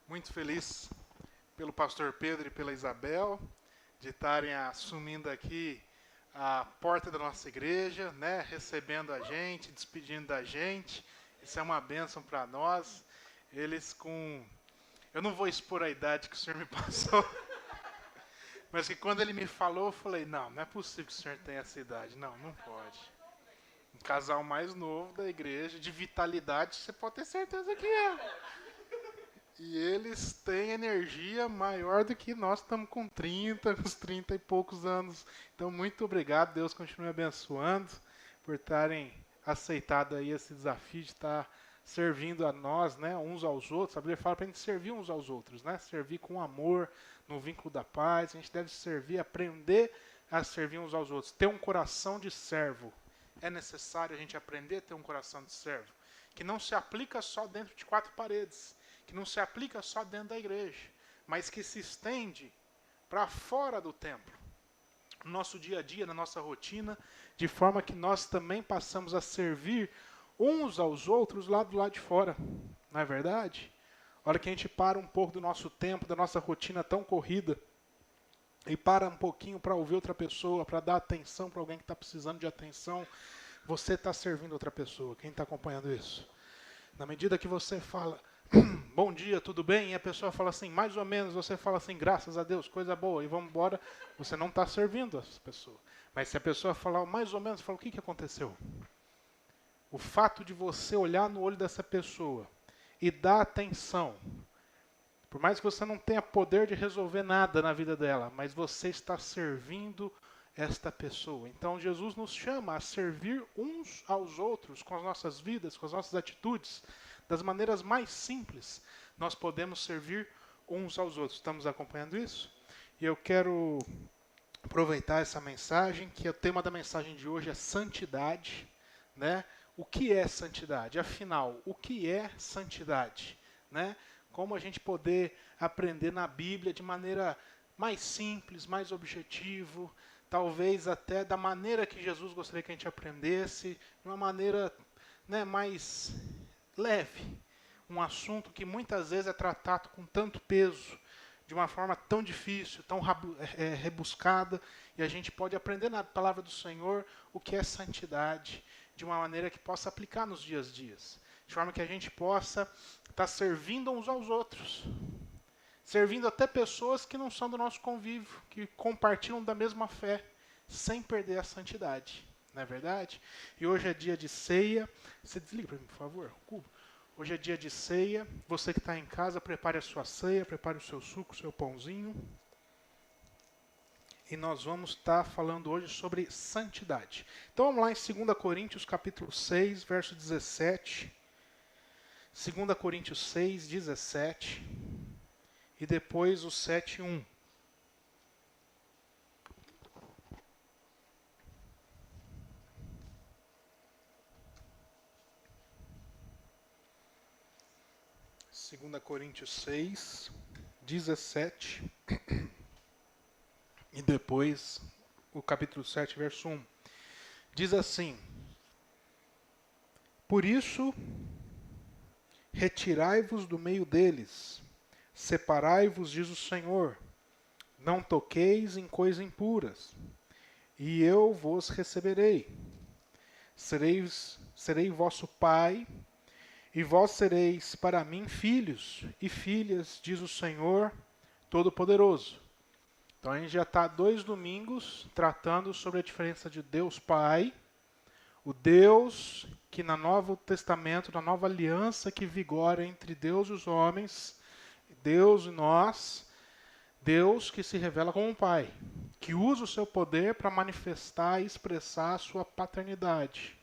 Muito feliz pelo pastor Pedro e pela Isabel de estarem assumindo aqui a porta da nossa igreja, né? Recebendo a gente, despedindo da gente. Isso é uma bênção para nós. Eles com... Eu não vou expor a idade que o senhor me passou, mas que quando ele me falou, eu falei, não é possível que o senhor tenha essa idade. Não pode. Um casal mais novo da igreja, de vitalidade, você pode ter certeza que é. E eles têm energia maior do que nós estamos com 30, uns 30 e poucos anos. Então, muito obrigado. Deus continue abençoando por estarem aceitado aí esse desafio de estar servindo a nós, né, uns aos outros. A Bíblia fala para a gente servir uns aos outros, né? Servir com amor, no vínculo da paz. A gente deve servir, aprender a servir uns aos outros. Ter um coração de servo. É necessário a gente aprender a ter um coração de servo. Que não se aplica só dentro de quatro paredes. Que não se aplica só dentro da igreja, mas que se estende para fora do templo, no nosso dia a dia, na nossa rotina, de forma que nós também passamos a servir uns aos outros lá do lado de fora. Não é verdade? A hora que a gente para um pouco do nosso tempo, da nossa rotina tão corrida, e para um pouquinho para ouvir outra pessoa, para dar atenção para alguém que está precisando de atenção, você está servindo outra pessoa. Quem está acompanhando isso? Na medida que você fala... Bom dia, tudo bem? E a pessoa fala assim, mais ou menos, você fala assim, graças a Deus, coisa boa, e vamos embora, você não está servindo essa pessoa. Mas se a pessoa falar mais ou menos, fala, o que aconteceu? O fato de você olhar no olho dessa pessoa e dar atenção, por mais que você não tenha poder de resolver nada na vida dela, mas você está servindo esta pessoa. Então Jesus nos chama a servir uns aos outros com as nossas vidas, com as nossas atitudes, das maneiras mais simples. Nós podemos servir uns aos outros. Estamos acompanhando isso? E eu quero aproveitar essa mensagem, que o tema da mensagem de hoje é santidade, né? O que é santidade? Afinal, o que é santidade, né? Como a gente poder aprender na Bíblia de maneira mais simples, mais objetivo, talvez até da maneira que Jesus gostaria que a gente aprendesse, de uma maneira, né, mais leve. Um assunto que muitas vezes é tratado com tanto peso, de uma forma tão difícil, tão rebuscada, e a gente pode aprender na palavra do Senhor o que é santidade, de uma maneira que possa aplicar nos dias a dias, de forma que a gente possa estar servindo uns aos outros, servindo até pessoas que não são do nosso convívio, que compartilham da mesma fé, sem perder a santidade. Não é verdade? E hoje é dia de ceia. Você desliga para mim, por favor, o cubo. Hoje é dia de ceia. Você que está em casa, prepare a sua ceia, prepare o seu suco, o seu pãozinho. E nós vamos estar falando hoje sobre santidade. Então vamos lá em 2 Coríntios capítulo 6, verso 17. 2 Coríntios 6, 17. E depois o 7, 1. Segunda Coríntios 6, 17. E depois o capítulo 7, verso 1. Diz assim: Por isso, retirai-vos do meio deles, separai-vos, diz o Senhor, não toqueis em coisas impuras, e eu vos receberei. Serei vosso pai, e vós sereis para mim filhos e filhas, diz o Senhor Todo-Poderoso. Então a gente já está 2 domingos tratando sobre a diferença de Deus Pai, o Deus que no Novo Testamento, na nova aliança que vigora entre Deus e os homens, Deus e nós, Deus que se revela como um Pai, que usa o seu poder para manifestar e expressar a sua paternidade.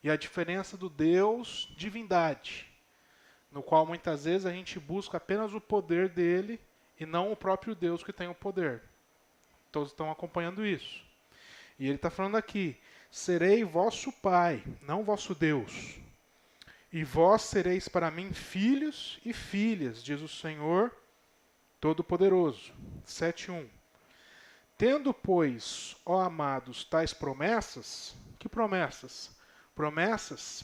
E a diferença do Deus divindade, no qual muitas vezes a gente busca apenas o poder dele e não o próprio Deus que tem o poder. Todos estão acompanhando isso. E ele está falando aqui, serei vosso Pai, não vosso Deus. E vós sereis para mim filhos e filhas, diz o Senhor Todo-Poderoso. 7:1. Tendo, pois, ó amados, tais promessas, que promessas? Promessas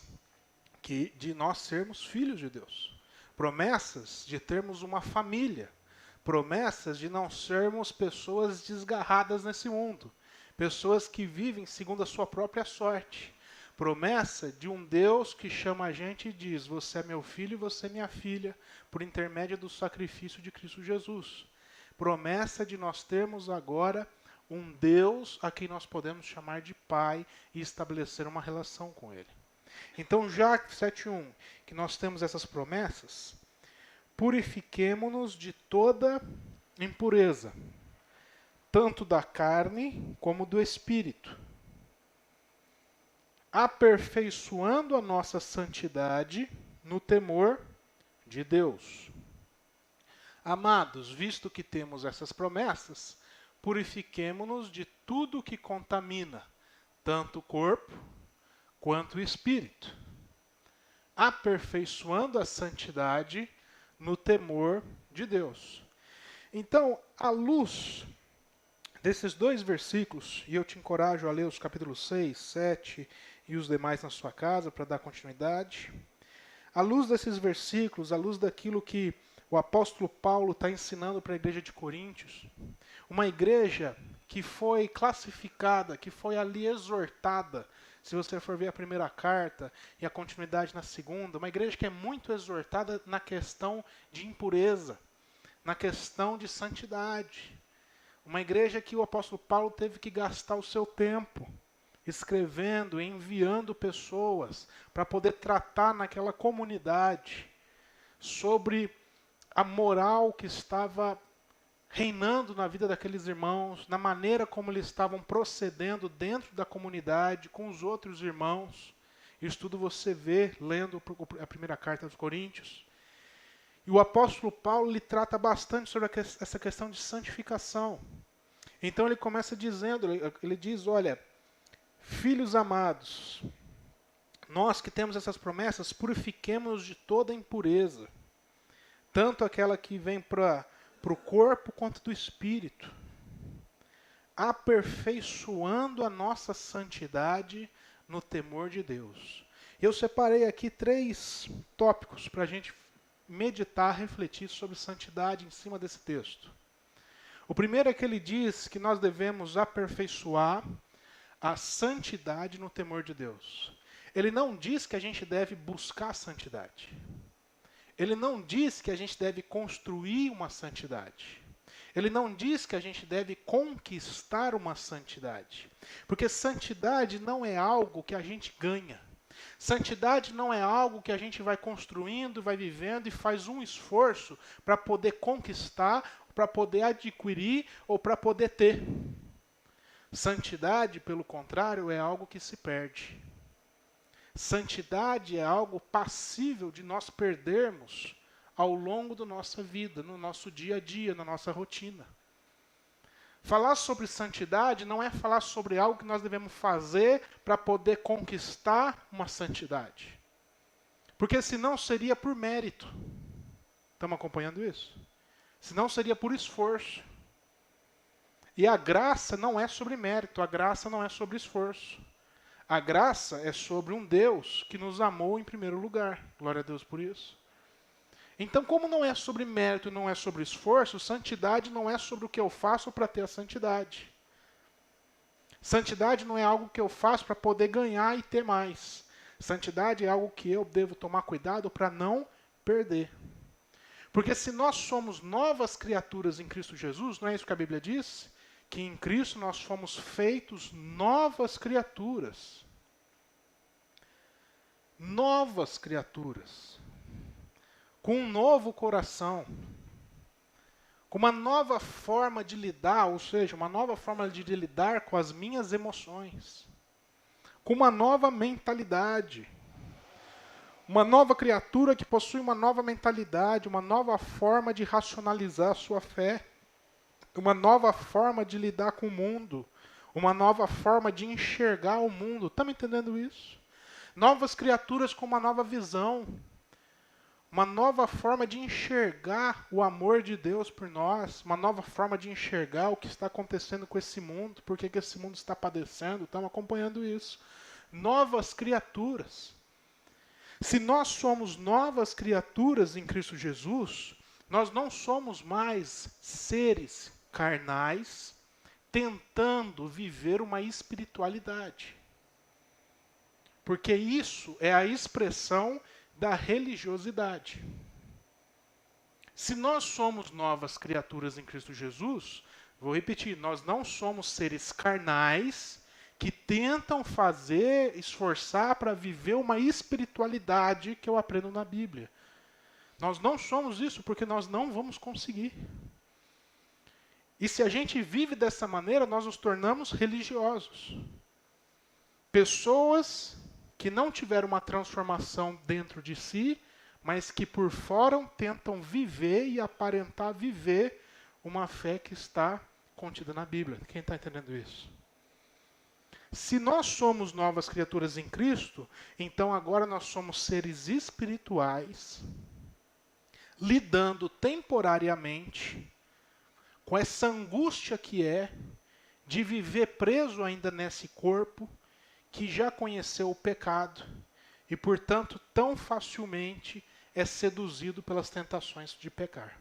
que de nós sermos filhos de Deus. promessas de termos uma família, promessas de não sermos pessoas desgarradas nesse mundo, pessoas que vivem segundo a sua própria sorte, promessa de um Deus que chama a gente e diz: você é meu filho e você é minha filha, por intermédio do sacrifício de Cristo Jesus. Promessa de nós termos agora um Deus a quem nós podemos chamar de Pai e estabelecer uma relação com Ele. Então, já 7:1, que nós temos essas promessas, purifiquemo-nos de toda impureza, tanto da carne como do espírito, aperfeiçoando a nossa santidade no temor de Deus. Amados, visto que temos essas promessas, purifiquemo-nos de tudo que contamina, tanto o corpo quanto o espírito, aperfeiçoando a santidade no temor de Deus. Então, à luz desses dois versículos, e eu te encorajo a ler os capítulos 6, 7 e os demais na sua casa para dar continuidade. À luz desses versículos, à luz daquilo que o apóstolo Paulo está ensinando para a igreja de Coríntios, uma igreja que foi classificada, que foi ali exortada, se você for ver a primeira carta e a continuidade na segunda, uma igreja que é muito exortada na questão de impureza, na questão de santidade. Uma igreja que o apóstolo Paulo teve que gastar o seu tempo escrevendo, enviando pessoas para poder tratar naquela comunidade sobre a moral que estava reinando na vida daqueles irmãos, na maneira como eles estavam procedendo dentro da comunidade, com os outros irmãos. Isso tudo você vê lendo a primeira carta aos Coríntios. E o apóstolo Paulo lhe trata bastante sobre essa questão de santificação. Então ele começa dizendo, ele diz, olha, filhos amados, nós que temos essas promessas, purifiquemos de toda impureza, tanto aquela que vem para o corpo quanto do espírito, aperfeiçoando a nossa santidade no temor de Deus. Eu separei aqui 3 tópicos para a gente meditar, refletir sobre santidade em cima desse texto. O primeiro é que ele diz que nós devemos aperfeiçoar a santidade no temor de Deus. Ele não diz que a gente deve buscar a santidade. Ele não diz que a gente deve construir uma santidade. Ele não diz que a gente deve conquistar uma santidade. Porque santidade não é algo que a gente ganha. Santidade não é algo que a gente vai construindo, vai vivendo e faz um esforço para poder conquistar, para poder adquirir ou para poder ter. Santidade, pelo contrário, é algo que se perde. Santidade é algo passível de nós perdermos ao longo da nossa vida, no nosso dia a dia, na nossa rotina. Falar sobre santidade não é falar sobre algo que nós devemos fazer para poder conquistar uma santidade. Porque senão seria por mérito. Estamos acompanhando isso? Senão seria por esforço. E a graça não é sobre mérito, a graça não é sobre esforço. A graça é sobre um Deus que nos amou em primeiro lugar. Glória a Deus por isso. Então, como não é sobre mérito e não é sobre esforço, santidade não é sobre o que eu faço para ter a santidade. Santidade não é algo que eu faço para poder ganhar e ter mais. Santidade é algo que eu devo tomar cuidado para não perder. Porque se nós somos novas criaturas em Cristo Jesus, não é isso que a Bíblia diz? Que em Cristo nós fomos feitos novas criaturas. Novas criaturas. Com um novo coração. Com uma nova forma de lidar, ou seja, uma nova forma de lidar com as minhas emoções. Com uma nova mentalidade. Uma nova criatura que possui uma nova mentalidade, uma nova forma de racionalizar a sua fé. Uma nova forma de lidar com o mundo, uma nova forma de enxergar o mundo. Estamos entendendo isso? Novas criaturas com uma nova visão, uma nova forma de enxergar o amor de Deus por nós, uma nova forma de enxergar o que está acontecendo com esse mundo, por que esse mundo está padecendo. Estamos acompanhando isso. Novas criaturas. Se nós somos novas criaturas em Cristo Jesus, nós não somos mais seres carnais tentando viver uma espiritualidade. Porque isso é a expressão da religiosidade. Se nós somos novas criaturas em Cristo Jesus, vou repetir, nós não somos seres carnais que tentam esforçar para viver uma espiritualidade que eu aprendo na Bíblia. Nós não somos isso porque nós não vamos conseguir. E se a gente vive dessa maneira, nós nos tornamos religiosos. Pessoas que não tiveram uma transformação dentro de si, mas que por fora tentam viver e aparentar viver uma fé que está contida na Bíblia. Quem está entendendo isso? Se nós somos novas criaturas em Cristo, então agora nós somos seres espirituais, lidando temporariamente com essa angústia que é de viver preso ainda nesse corpo que já conheceu o pecado e, portanto, tão facilmente é seduzido pelas tentações de pecar.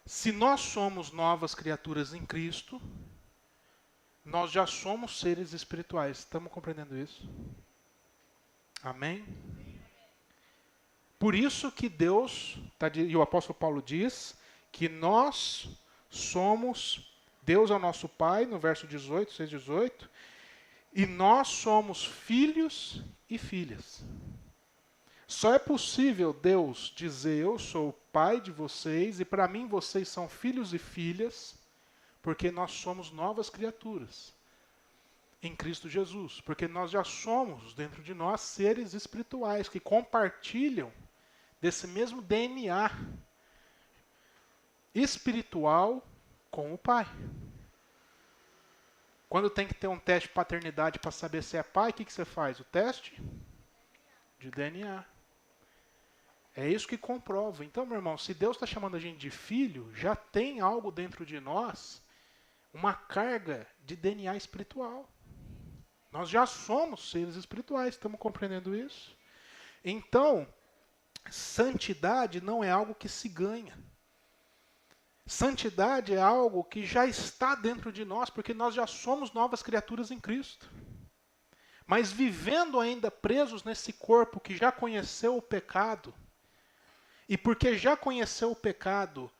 Se nós somos novas criaturas em Cristo, nós já somos seres espirituais. Estamos compreendendo isso? Amém? Por isso que Deus, e o apóstolo Paulo diz, que nós somos, Deus é o nosso Pai, no verso 18, 6, 18, e nós somos filhos e filhas. Só é possível Deus dizer, eu sou o Pai de vocês, e para mim vocês são filhos e filhas, porque nós somos novas criaturas em Cristo Jesus. Porque nós já somos, dentro de nós, seres espirituais que compartilham desse mesmo DNA espiritual com o Pai. Quando tem que ter um teste de paternidade para saber se é pai, o que você faz? O teste de DNA. É isso que comprova. Então, meu irmão, se Deus está chamando a gente de filho, já tem algo dentro de nós, uma carga de DNA espiritual. Nós já somos seres espirituais, estamos compreendendo isso? Então, santidade não é algo que se ganha. Santidade é algo que já está dentro de nós, porque nós já somos novas criaturas em Cristo. Mas vivendo ainda presos nesse corpo que já conheceu o pecado, e porque já conheceu o pecado,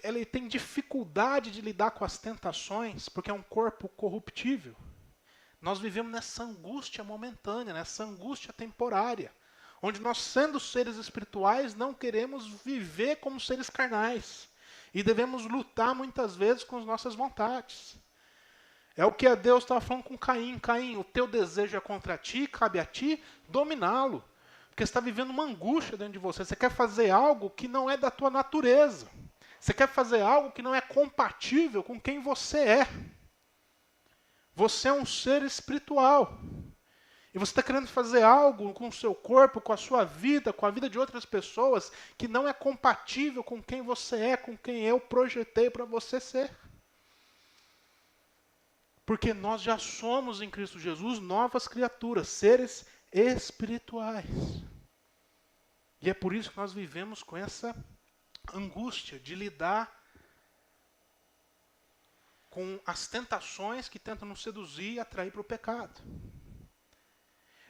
ele tem dificuldade de lidar com as tentações, porque é um corpo corruptível. Nós vivemos nessa angústia momentânea, nessa angústia temporária, onde nós, sendo seres espirituais, não queremos viver como seres carnais. E devemos lutar muitas vezes com as nossas vontades. É o que a Deus estava falando com Caim. Caim, o teu desejo é contra ti, cabe a ti dominá-lo. Porque você está vivendo uma angústia dentro de você. Você quer fazer algo que não é da tua natureza. Você quer fazer algo que não é compatível com quem você é. Você é um ser espiritual. E você está querendo fazer algo com o seu corpo, com a sua vida, com a vida de outras pessoas, que não é compatível com quem você é, com quem eu projetei para você ser. Porque nós já somos em Cristo Jesus novas criaturas, seres espirituais. E é por isso que nós vivemos com essa angústia de lidar com as tentações que tentam nos seduzir e atrair para o pecado.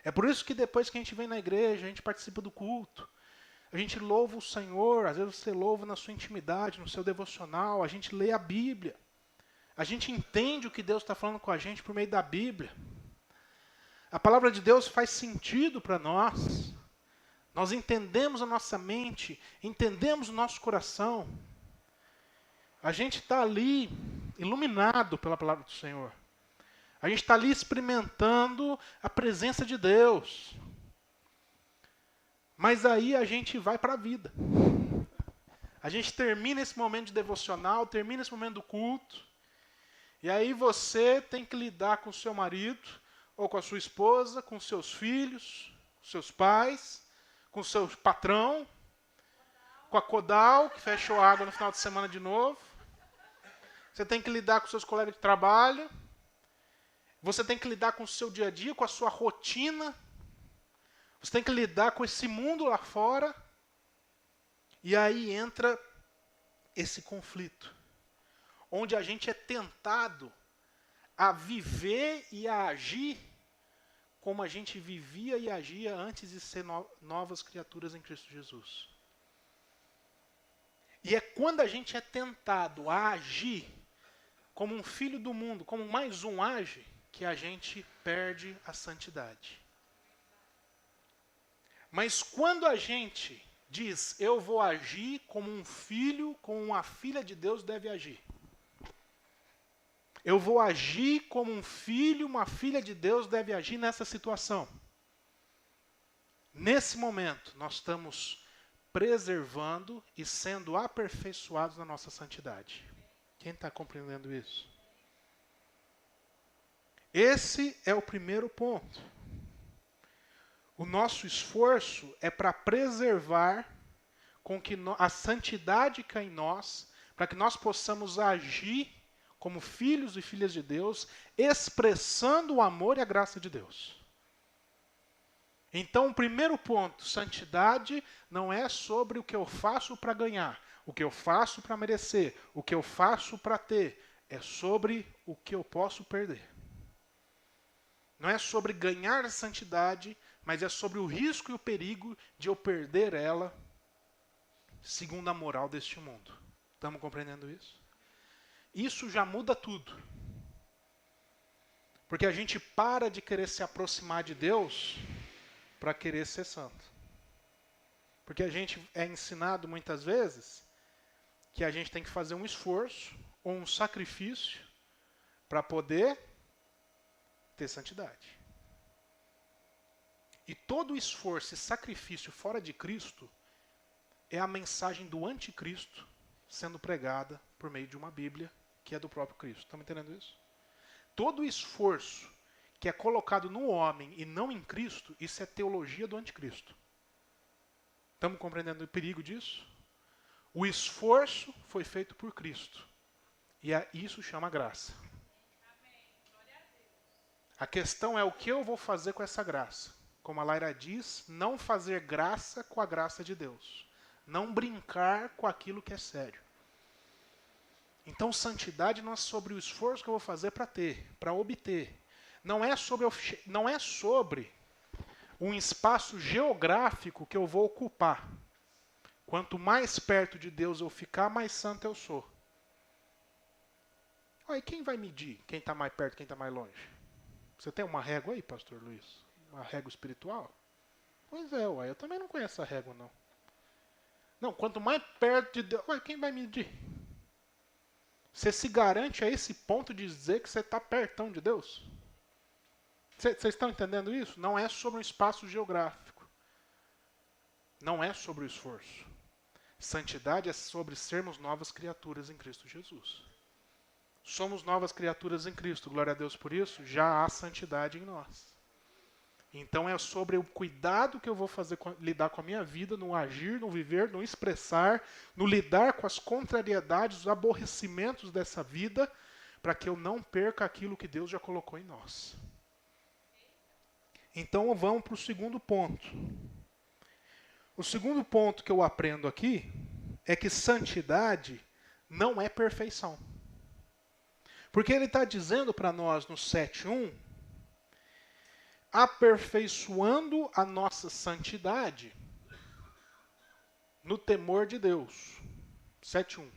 É por isso que depois que a gente vem na igreja, a gente participa do culto, a gente louva o Senhor, às vezes você louva na sua intimidade, no seu devocional, a gente lê a Bíblia, a gente entende o que Deus está falando com a gente por meio da Bíblia. A palavra de Deus faz sentido para nós, nós entendemos a nossa mente, entendemos o nosso coração, a gente está ali iluminado pela palavra do Senhor. A gente está ali experimentando a presença de Deus. Mas aí a gente vai para a vida. A gente termina esse momento de devocional, termina esse momento do culto. E aí você tem que lidar com o seu marido, ou com a sua esposa, com os seus filhos, seus pais, com o seu patrão, com a Codal, que fechou a água no final de semana de novo. Você tem que lidar com seus colegas de trabalho. Você tem que lidar com o seu dia a dia, com a sua rotina. Você tem que lidar com esse mundo lá fora. E aí entra esse conflito, onde a gente é tentado a viver e a agir como a gente vivia e agia antes de ser novas criaturas em Cristo Jesus. E é quando a gente é tentado a agir como um filho do mundo, como mais um age, que a gente perde a santidade. Mas quando a gente diz, eu vou agir como um filho, como uma filha de Deus deve agir. Eu vou agir como um filho, uma filha de Deus deve agir nessa situação. Nesse momento, nós estamos preservando e sendo aperfeiçoados na nossa santidade. Quem está compreendendo isso? Esse é o primeiro ponto. O nosso esforço é para preservar com que a santidade caia em nós, para que nós possamos agir como filhos e filhas de Deus, expressando o amor e a graça de Deus. Então, o primeiro ponto, santidade não é sobre o que eu faço para ganhar, o que eu faço para merecer, o que eu faço para ter, é sobre o que eu posso perder. Não é sobre ganhar a santidade, mas é sobre o risco e o perigo de eu perder ela, segundo a moral deste mundo. Estamos compreendendo isso? Isso já muda tudo. Porque a gente para de querer se aproximar de Deus para querer ser santo. Porque a gente é ensinado muitas vezes que a gente tem que fazer um esforço ou um sacrifício para poder ter santidade. E todo esforço e sacrifício fora de Cristo é a mensagem do anticristo sendo pregada por meio de uma Bíblia que é do próprio Cristo. Estão entendendo isso? Todo esforço que é colocado no homem e não em Cristo, isso é teologia do anticristo. Estamos compreendendo o perigo disso? O esforço foi feito por Cristo. E isso chama graça. A questão é o que eu vou fazer com essa graça. Como a Laira diz, não fazer graça com a graça de Deus. Não brincar com aquilo que é sério. Então, santidade não é sobre o esforço que eu vou fazer para ter, para obter. Não é sobre um espaço geográfico que eu vou ocupar. Quanto mais perto de Deus eu ficar, mais santo eu sou. Aí quem vai medir quem está mais perto e quem está mais longe? Você tem uma régua aí, pastor Luiz? Uma régua espiritual? Pois é, uai, eu também não conheço a régua, não. Não, quanto mais perto de Deus, uai, quem vai medir? Você se garante a esse ponto de dizer que você está pertão de Deus? Vocês estão entendendo isso? Não é sobre um espaço geográfico. Não é sobre o esforço. Santidade é sobre sermos novas criaturas em Cristo Jesus. Somos novas criaturas em Cristo, glória a Deus por isso, já há santidade em nós. Então é sobre o cuidado que eu vou fazer, lidar com a minha vida, no agir, no viver, no expressar, no lidar com as contrariedades, os aborrecimentos dessa vida, para que eu não perca aquilo que Deus já colocou em nós. Então vamos para o segundo ponto. O segundo ponto que eu aprendo aqui é que santidade não é perfeição. Porque ele está dizendo para nós no 7.1, aperfeiçoando a nossa santidade no temor de Deus. 7.1.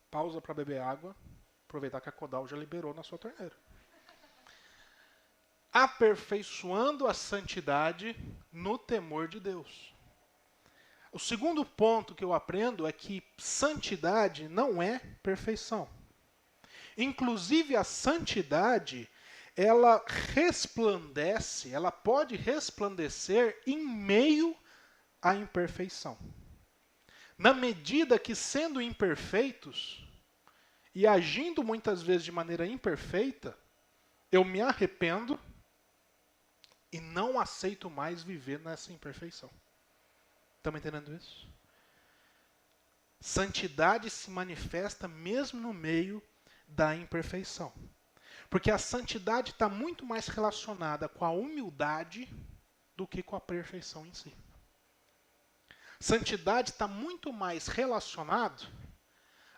Pausa para beber água. Aproveitar que a Codal já liberou na sua torneira. Aperfeiçoando a santidade no temor de Deus. O segundo ponto que eu aprendo é que santidade não é perfeição. Inclusive a santidade, ela resplandece, ela pode resplandecer em meio à imperfeição. Na medida que, sendo imperfeitos e agindo muitas vezes de maneira imperfeita, eu me arrependo e não aceito mais viver nessa imperfeição. Estão entendendo isso? Santidade se manifesta mesmo no meio da imperfeição. Porque a santidade está muito mais relacionada com a humildade do que com a perfeição em si. Santidade está muito mais relacionado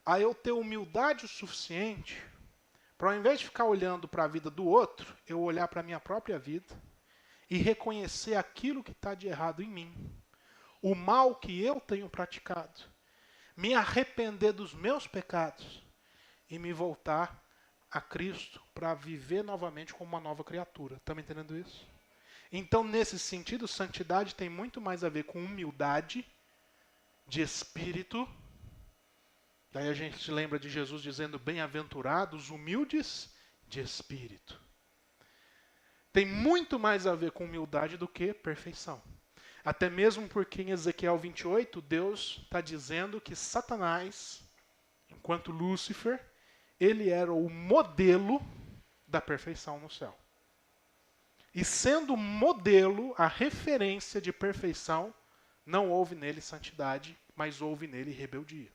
a eu ter humildade o suficiente para, ao invés de ficar olhando para a vida do outro, eu olhar para a minha própria vida e reconhecer aquilo que está de errado em mim, o mal que eu tenho praticado, me arrepender dos meus pecados e me voltar a Cristo para viver novamente como uma nova criatura. Está me entendendo isso? Então, nesse sentido, santidade tem muito mais a ver com humildade de espírito. Daí a gente lembra de Jesus dizendo: bem-aventurados, humildes de espírito. Tem muito mais a ver com humildade do que perfeição. Até mesmo porque em Ezequiel 28, Deus está dizendo que Satanás, enquanto Lúcifer, ele era o modelo da perfeição no céu. E sendo modelo, a referência de perfeição, não houve nele santidade, mas houve nele rebeldia.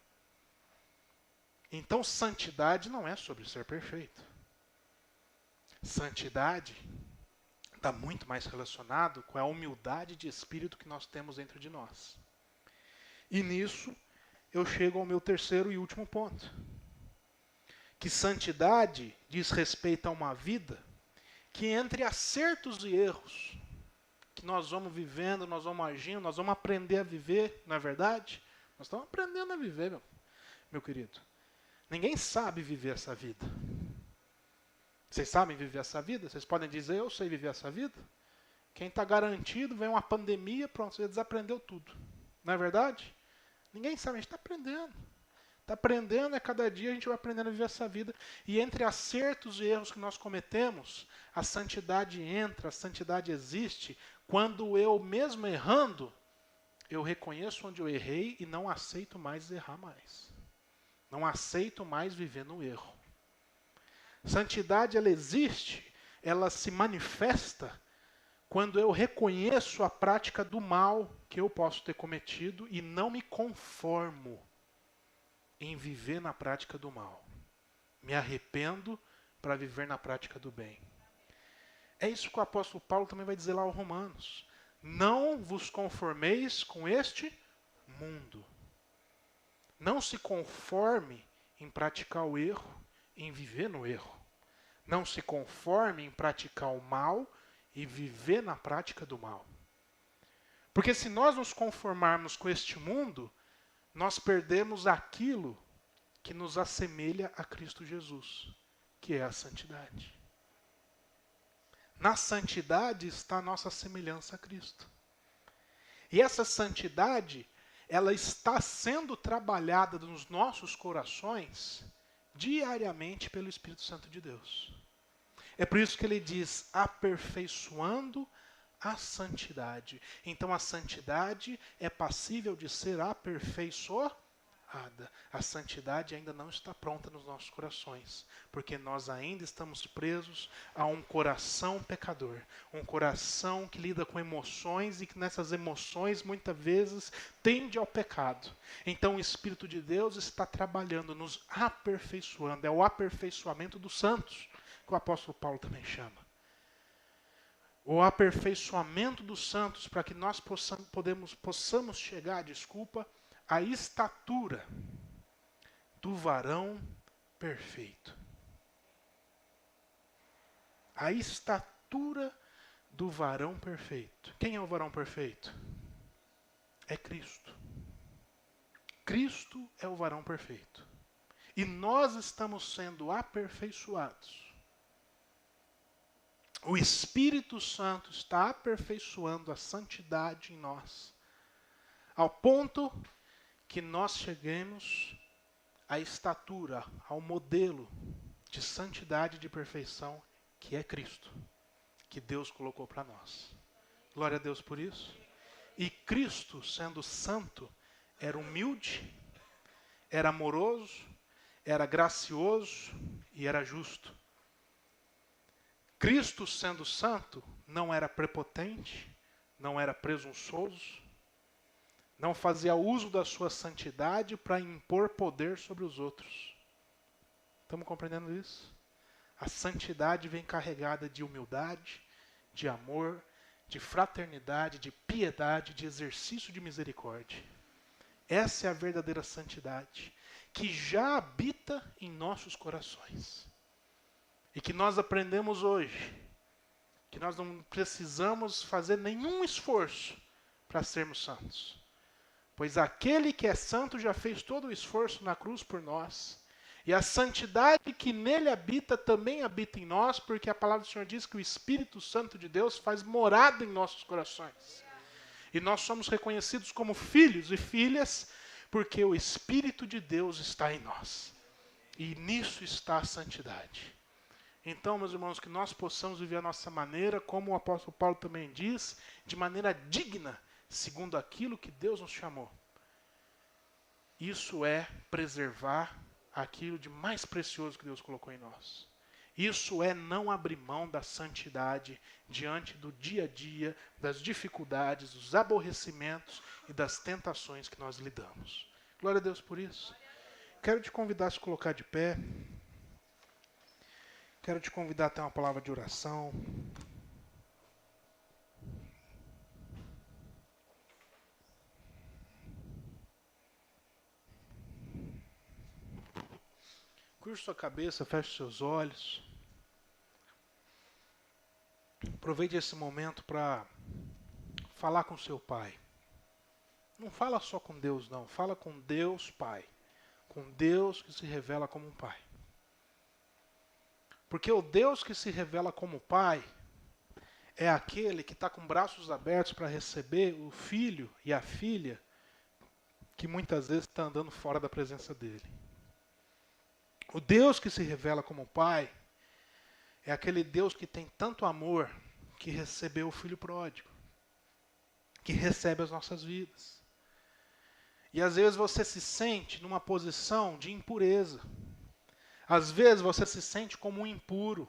Então, santidade não é sobre ser perfeito. Santidade está muito mais relacionado com a humildade de espírito que nós temos dentro de nós. E nisso, eu chego ao meu terceiro e último ponto. Que santidade diz respeito a uma vida que, entre acertos e erros que nós vamos vivendo, nós vamos agindo, nós vamos aprender a viver, não é verdade? Nós estamos aprendendo a viver, meu querido. Ninguém sabe viver essa vida. Vocês sabem viver essa vida? Vocês podem dizer: eu sei viver essa vida? Quem está garantido, vem uma pandemia, pronto, você desaprendeu tudo. Não é verdade? Ninguém sabe, a gente está aprendendo. Está aprendendo, cada dia a gente vai aprendendo a viver essa vida. E entre acertos e erros que nós cometemos, a santidade entra, a santidade existe, quando eu, mesmo errando, eu reconheço onde eu errei e não aceito mais errar mais. Não aceito mais viver no erro. Santidade, ela existe, ela se manifesta quando eu reconheço a prática do mal que eu posso ter cometido e não me conformo em viver na prática do mal. Me arrependo para viver na prática do bem. É isso que o apóstolo Paulo também vai dizer lá aos Romanos. Não vos conformeis com este mundo. Não se conforme em praticar o erro, em viver no erro. Não se conforme em praticar o mal e viver na prática do mal. Porque se nós nos conformarmos com este mundo, nós perdemos aquilo que nos assemelha a Cristo Jesus, que é a santidade. Na santidade está a nossa semelhança a Cristo. E essa santidade, ela está sendo trabalhada nos nossos corações diariamente pelo Espírito Santo de Deus. É por isso que ele diz: aperfeiçoando a santidade. Então a santidade é passível de ser aperfeiçoada. A santidade ainda não está pronta nos nossos corações, porque nós ainda estamos presos a um coração pecador, um coração que lida com emoções e que nessas emoções muitas vezes tende ao pecado. Então o Espírito de Deus está trabalhando, nos aperfeiçoando. É o aperfeiçoamento dos santos, que o apóstolo Paulo também chama. O aperfeiçoamento dos santos para que nós possamos chegar, à estatura do varão perfeito. A estatura do varão perfeito. Quem é o varão perfeito? É Cristo. Cristo é o varão perfeito. E nós estamos sendo aperfeiçoados. O Espírito Santo está aperfeiçoando a santidade em nós, ao ponto que nós cheguemos à estatura, ao modelo de santidade e de perfeição que é Cristo, que Deus colocou para nós. Glória a Deus por isso. E Cristo, sendo santo, era humilde, era amoroso, era gracioso e era justo. Cristo, sendo santo, não era prepotente, não era presunçoso, não fazia uso da sua santidade para impor poder sobre os outros. Estamos compreendendo isso? A santidade vem carregada de humildade, de amor, de fraternidade, de piedade, de exercício de misericórdia. Essa é a verdadeira santidade, que já habita em nossos corações. E que nós aprendemos hoje, que nós não precisamos fazer nenhum esforço para sermos santos. Pois aquele que é santo já fez todo o esforço na cruz por nós. E a santidade que nele habita também habita em nós, porque a palavra do Senhor diz que o Espírito Santo de Deus faz morada em nossos corações. E nós somos reconhecidos como filhos e filhas, porque o Espírito de Deus está em nós. E nisso está a santidade. Então, meus irmãos, que nós possamos viver a nossa maneira, como o apóstolo Paulo também diz, de maneira digna, segundo aquilo que Deus nos chamou. Isso é preservar aquilo de mais precioso que Deus colocou em nós. Isso é não abrir mão da santidade diante do dia a dia, das dificuldades, dos aborrecimentos e das tentações que nós lidamos. Glória a Deus por isso. Quero te convidar a se colocar de pé. Quero te convidar a ter uma palavra de oração. Curte sua cabeça, feche seus olhos. Aproveite esse momento para falar com seu Pai. Não fala só com Deus, não. Fala com Deus Pai. Com Deus que se revela como um Pai. Porque o Deus que se revela como Pai é aquele que está com braços abertos para receber o filho e a filha que muitas vezes está andando fora da presença dele. O Deus que se revela como Pai é aquele Deus que tem tanto amor que recebeu o Filho pródigo, que recebe as nossas vidas. E às vezes você se sente numa posição de impureza. Às vezes você se sente como um impuro,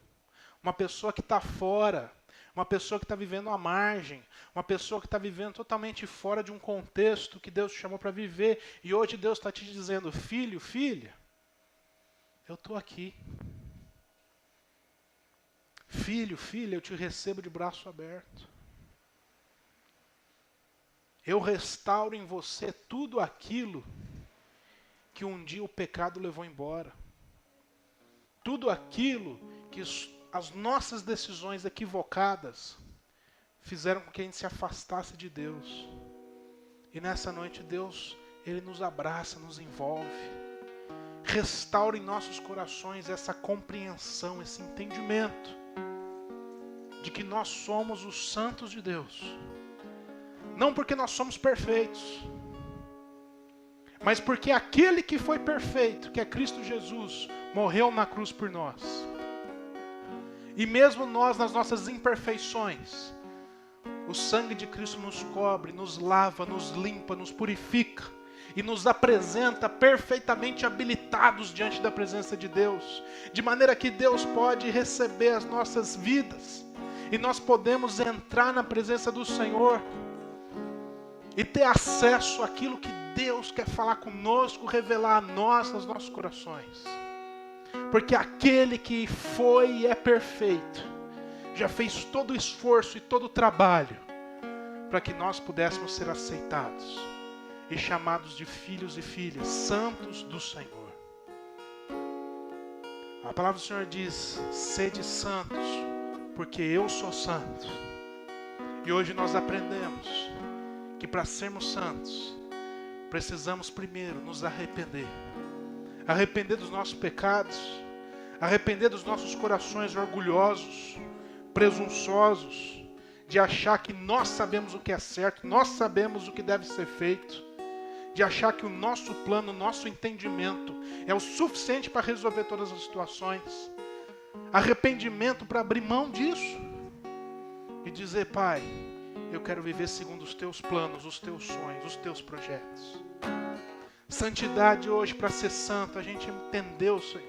uma pessoa que está fora, uma pessoa que está vivendo à margem, uma pessoa que está vivendo totalmente fora de um contexto que Deus te chamou para viver. E hoje Deus está te dizendo, filho, filha, eu estou aqui. Filho, filha, eu te recebo de braço aberto. Eu restauro em você tudo aquilo que um dia o pecado levou embora. Tudo aquilo que as nossas decisões equivocadas fizeram com que a gente se afastasse de Deus. E nessa noite Deus, Ele nos abraça, nos envolve. Restaura em nossos corações essa compreensão, esse entendimento de que nós somos os santos de Deus. Não porque nós somos perfeitos, mas porque aquele que foi perfeito, que é Cristo Jesus, morreu na cruz por nós. E mesmo nós, nas nossas imperfeições, o sangue de Cristo nos cobre, nos lava, nos limpa, nos purifica e nos apresenta perfeitamente habilitados diante da presença de Deus, de maneira que Deus pode receber as nossas vidas e nós podemos entrar na presença do Senhor e ter acesso àquilo que Deus quer falar conosco, revelar a nós, aos nossos corações. Porque aquele que foi e é perfeito, já fez todo o esforço e todo o trabalho para que nós pudéssemos ser aceitados e chamados de filhos e filhas, santos do Senhor. A palavra do Senhor diz, sede santos, porque eu sou santo. E hoje nós aprendemos que para sermos santos, precisamos primeiro nos arrepender. Arrepender dos nossos pecados, arrepender dos nossos corações orgulhosos, presunçosos, de achar que nós sabemos o que é certo, nós sabemos o que deve ser feito, de achar que o nosso plano, o nosso entendimento é o suficiente para resolver todas as situações. Arrependimento para abrir mão disso e dizer, Pai, eu quero viver segundo os teus planos, os teus sonhos, os teus projetos. Santidade hoje, para ser santo, a gente entendeu, Senhor,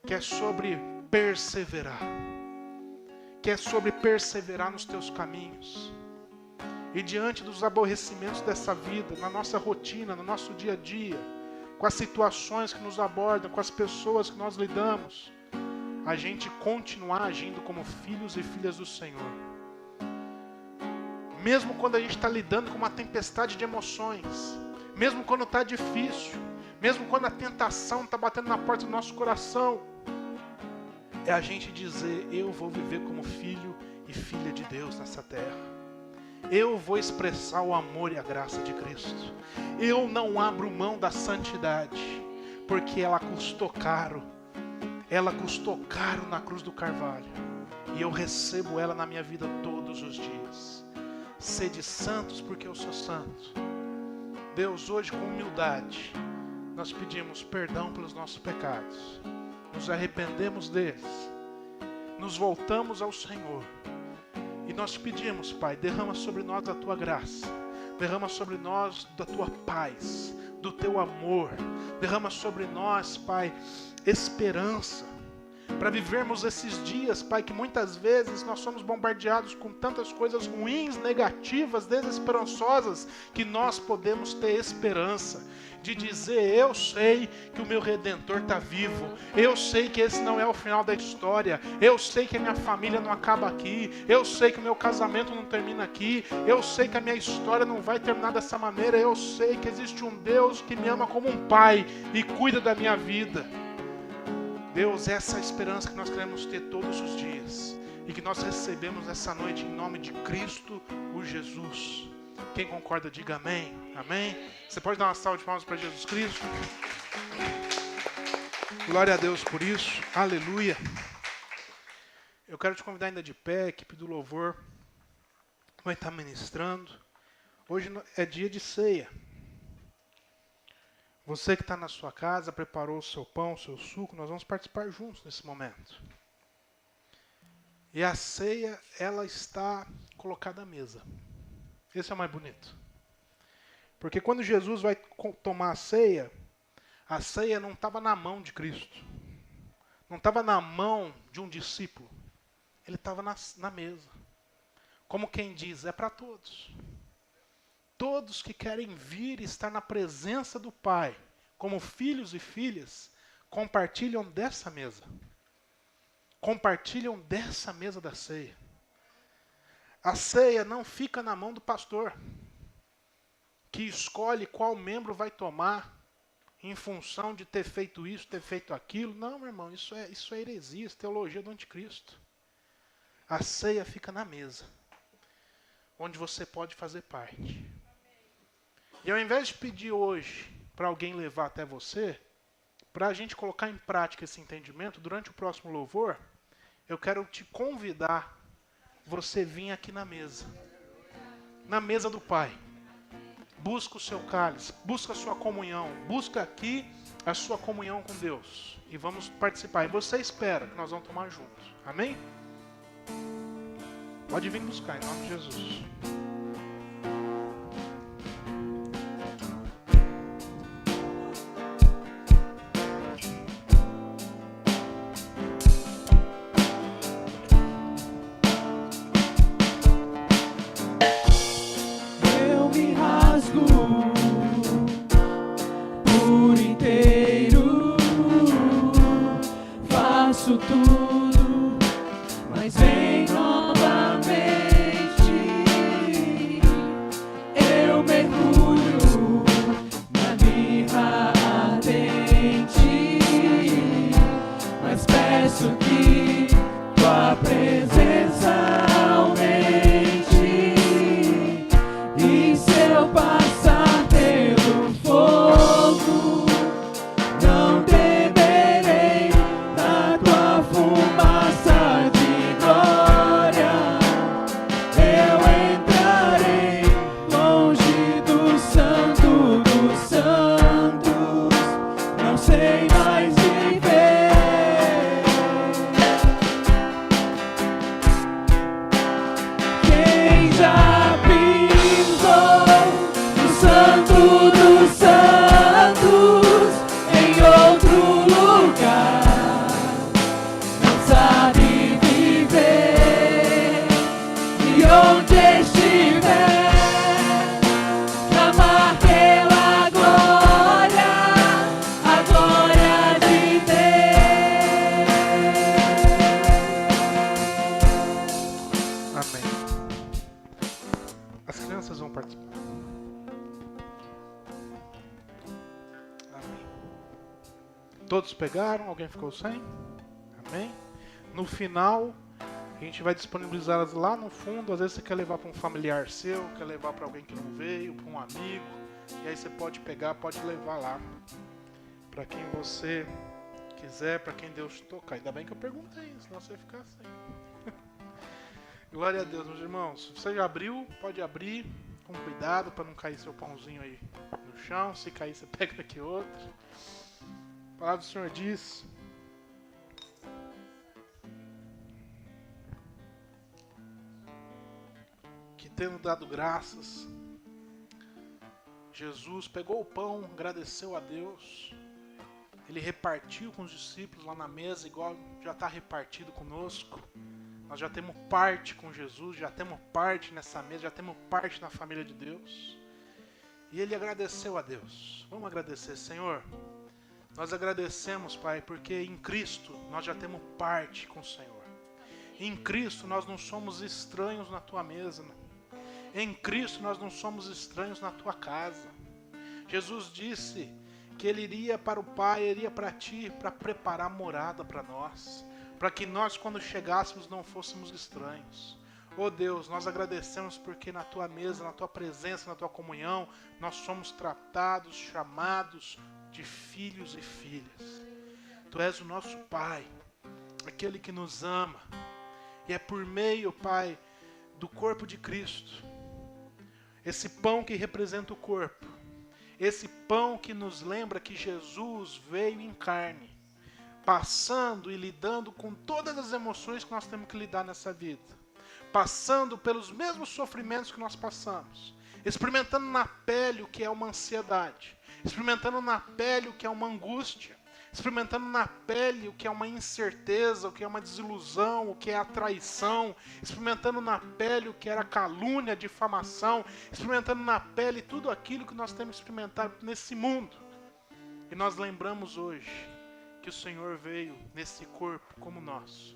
que é sobre perseverar. Que é sobre perseverar nos teus caminhos. E diante dos aborrecimentos dessa vida, na nossa rotina, no nosso dia a dia, com as situações que nos abordam, com as pessoas que nós lidamos, a gente continuar agindo como filhos e filhas do Senhor. Mesmo quando a gente está lidando com uma tempestade de emoções, mesmo quando está difícil, mesmo quando a tentação está batendo na porta do nosso coração, é a gente dizer: eu vou viver como filho e filha de Deus nessa terra. Eu vou expressar o amor e a graça de Cristo. Eu não abro mão da santidade, porque ela custou caro. Ela custou caro na cruz do Carvalho. E eu recebo ela na minha vida todos os dias. Sede santos, porque eu sou santo. Deus, hoje com humildade, nós pedimos perdão pelos nossos pecados. Nos arrependemos deles. Nos voltamos ao Senhor. E nós pedimos, Pai, derrama sobre nós a Tua graça. Derrama sobre nós da Tua paz, do Teu amor. Derrama sobre nós, Pai, esperança. Para vivermos esses dias, Pai, que muitas vezes nós somos bombardeados com tantas coisas ruins, negativas, desesperançosas, que nós podemos ter esperança de dizer: eu sei que o meu Redentor está vivo, eu sei que esse não é o final da história, eu sei que a minha família não acaba aqui, eu sei que o meu casamento não termina aqui, eu sei que a minha história não vai terminar dessa maneira, eu sei que existe um Deus que me ama como um pai e cuida da minha vida. Deus, essa é a esperança que nós queremos ter todos os dias e que nós recebemos essa noite em nome de Cristo, o Jesus. Quem concorda, diga amém. Amém. Você pode dar uma salva de palmas para Jesus Cristo? Glória a Deus por isso. Aleluia. Eu quero te convidar ainda de pé, a equipe do louvor vai estar ministrando. Hoje é dia de ceia. Você que está na sua casa, preparou o seu pão, o seu suco, nós vamos participar juntos nesse momento. E a ceia, ela está colocada à mesa. Esse é o mais bonito. Porque quando Jesus vai tomar a ceia não estava na mão de Cristo. Não estava na mão de um discípulo. Ele estava na mesa. Como quem diz, é para todos. Todos que querem vir e estar na presença do Pai, como filhos e filhas, compartilham dessa mesa. Compartilham dessa mesa da ceia. A ceia não fica na mão do pastor, que escolhe qual membro vai tomar, em função de ter feito isso, ter feito aquilo. Não, meu irmão, isso é heresia, isso é teologia do anticristo. A ceia fica na mesa, onde você pode fazer parte. E ao invés de pedir hoje para alguém levar até você, para a gente colocar em prática esse entendimento, durante o próximo louvor, eu quero te convidar você vir aqui na mesa do Pai. Busca o seu cálice, busca a sua comunhão, busca aqui a sua comunhão com Deus. E vamos participar. E você espera que nós vamos tomar juntos. Amém? Pode vir buscar, em nome de Jesus. Tudo, mas vem novamente. Todos pegaram? Alguém ficou sem? Amém? No final, a gente vai disponibilizá-las lá no fundo. Às vezes você quer levar para um familiar seu, quer levar para alguém que não veio, para um amigo. E aí você pode pegar, pode levar lá. Para quem você quiser, para quem Deus tocar. Ainda bem que eu perguntei, senão você ia ficar sem. Glória a Deus, meus irmãos. Se você já abriu, pode abrir. Com cuidado para não cair seu pãozinho aí no chão. Se cair, você pega aqui outro. A palavra do Senhor diz: que tendo dado graças, Jesus pegou o pão, agradeceu a Deus. Ele repartiu com os discípulos lá na mesa, igual já está repartido conosco. Nós já temos parte com Jesus, já temos parte nessa mesa, já temos parte na família de Deus. E ele agradeceu a Deus. Vamos agradecer, Senhor. Nós agradecemos, Pai, porque em Cristo nós já temos parte com o Senhor. Em Cristo nós não somos estranhos na Tua mesa. Em Cristo nós não somos estranhos na Tua casa. Jesus disse que Ele iria para o Pai, iria para Ti, para preparar morada para nós. Para que nós, quando chegássemos, não fôssemos estranhos. Oh Deus, nós agradecemos porque na Tua mesa, na Tua presença, na Tua comunhão, nós somos tratados, chamados de filhos e filhas. Tu és o nosso Pai, aquele que nos ama. E é por meio, Pai, do corpo de Cristo, esse pão que representa o corpo, esse pão que nos lembra que Jesus veio em carne, passando e lidando com todas as emoções que nós temos que lidar nessa vida, passando pelos mesmos sofrimentos que nós passamos, experimentando na pele o que é uma ansiedade, experimentando na pele o que é uma angústia, experimentando na pele o que é uma incerteza, o que é uma desilusão, o que é a traição, experimentando na pele o que era a calúnia, a difamação, experimentando na pele tudo aquilo que nós temos experimentado nesse mundo. E nós lembramos hoje que o Senhor veio nesse corpo como nós,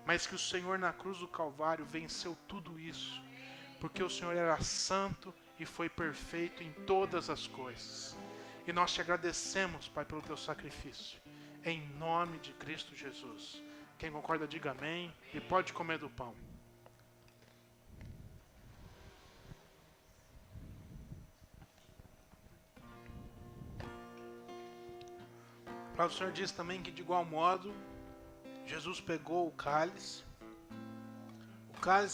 mas que o Senhor na cruz do Calvário venceu tudo isso, porque o Senhor era santo e foi perfeito em todas as coisas. E nós te agradecemos, Pai, pelo teu sacrifício, em nome de Cristo Jesus. Quem concorda, diga amém, e pode comer do pão. A palavra do Senhor diz também que, de igual modo, Jesus pegou o cálice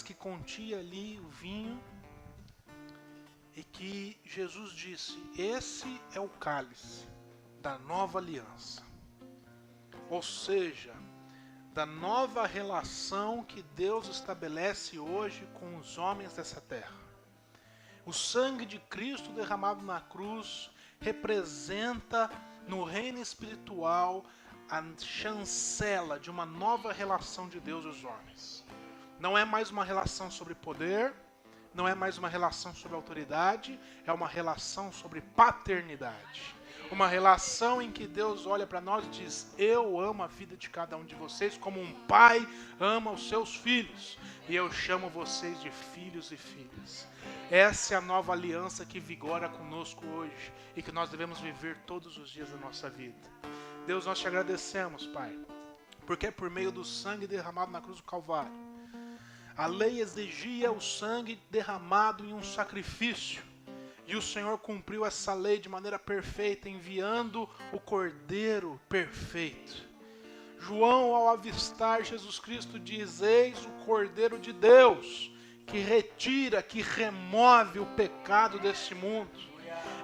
que continha ali o vinho, e que Jesus disse: esse é o cálice da nova aliança. Ou seja, da nova relação que Deus estabelece hoje com os homens dessa terra. O sangue de Cristo derramado na cruz representa no reino espiritual a chancela de uma nova relação de Deus e os homens. Não é mais uma relação sobre poder, não é mais uma relação sobre autoridade, é uma relação sobre paternidade. Uma relação em que Deus olha para nós e diz: eu amo a vida de cada um de vocês como um pai ama os seus filhos, e eu chamo vocês de filhos e filhas. Essa é a nova aliança que vigora conosco hoje e que nós devemos viver todos os dias da nossa vida. Deus, nós te agradecemos, Pai, porque é por meio do sangue derramado na cruz do Calvário. A lei exigia o sangue derramado em um sacrifício, e o Senhor cumpriu essa lei de maneira perfeita, enviando o Cordeiro perfeito. João, ao avistar Jesus Cristo, diz: eis o Cordeiro de Deus, que retira, que remove o pecado deste mundo.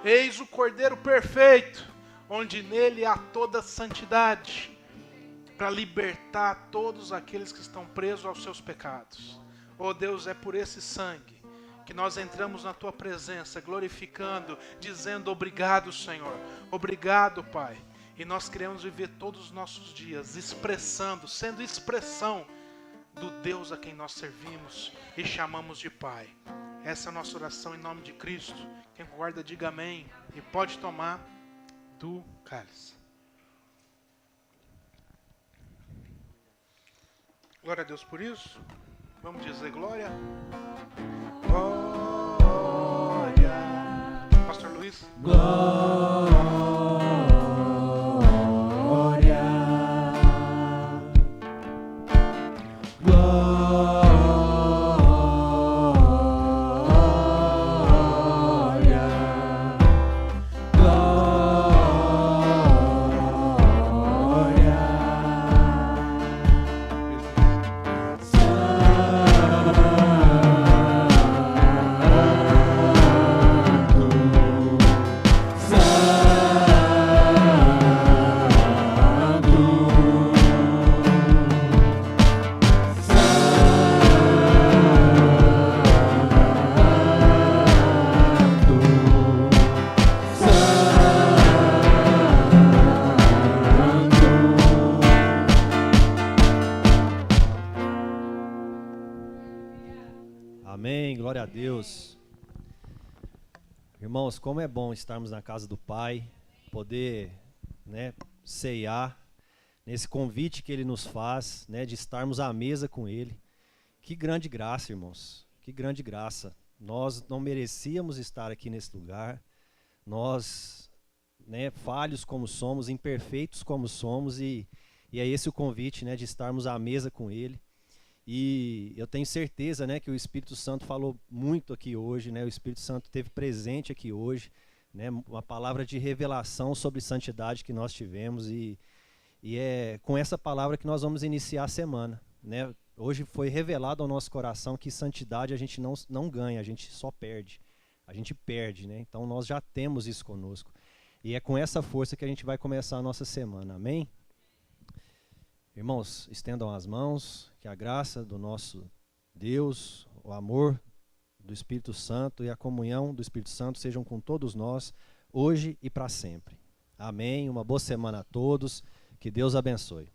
Eis o Cordeiro perfeito, onde nele há toda a santidade, para libertar todos aqueles que estão presos aos seus pecados. Oh Deus, é por esse sangue que nós entramos na Tua presença, glorificando, dizendo: obrigado, Senhor, obrigado, Pai. E nós queremos viver todos os nossos dias expressando, sendo expressão do Deus a quem nós servimos e chamamos de Pai. Essa é a nossa oração em nome de Cristo. Quem concorda, diga amém, e pode tomar do cálice. Glória a Deus por isso. Vamos dizer glória. Glória. Pastor Luiz. Glória. Amém, glória a Deus. Irmãos, como é bom estarmos na casa do Pai, poder, ceiar nesse convite que Ele nos faz, de estarmos à mesa com Ele. Que grande graça, irmãos, que grande graça. Nós não merecíamos estar aqui nesse lugar, nós, falhos como somos, imperfeitos como somos, e é esse o convite, de estarmos à mesa com Ele. E eu tenho certeza, que o Espírito Santo falou muito aqui hoje, o Espírito Santo esteve presente aqui hoje, uma palavra de revelação sobre santidade que nós tivemos, e é com essa palavra que nós vamos iniciar a semana, Hoje foi revelado ao nosso coração que santidade a gente não ganha, a gente só perde, a gente perde, Então nós já temos isso conosco, e é com essa força que a gente vai começar a nossa semana, amém? Irmãos, estendam as mãos, que a graça do nosso Deus, o amor do Espírito Santo e a comunhão do Espírito Santo sejam com todos nós, hoje e para sempre. Amém? Uma boa semana a todos, que Deus abençoe.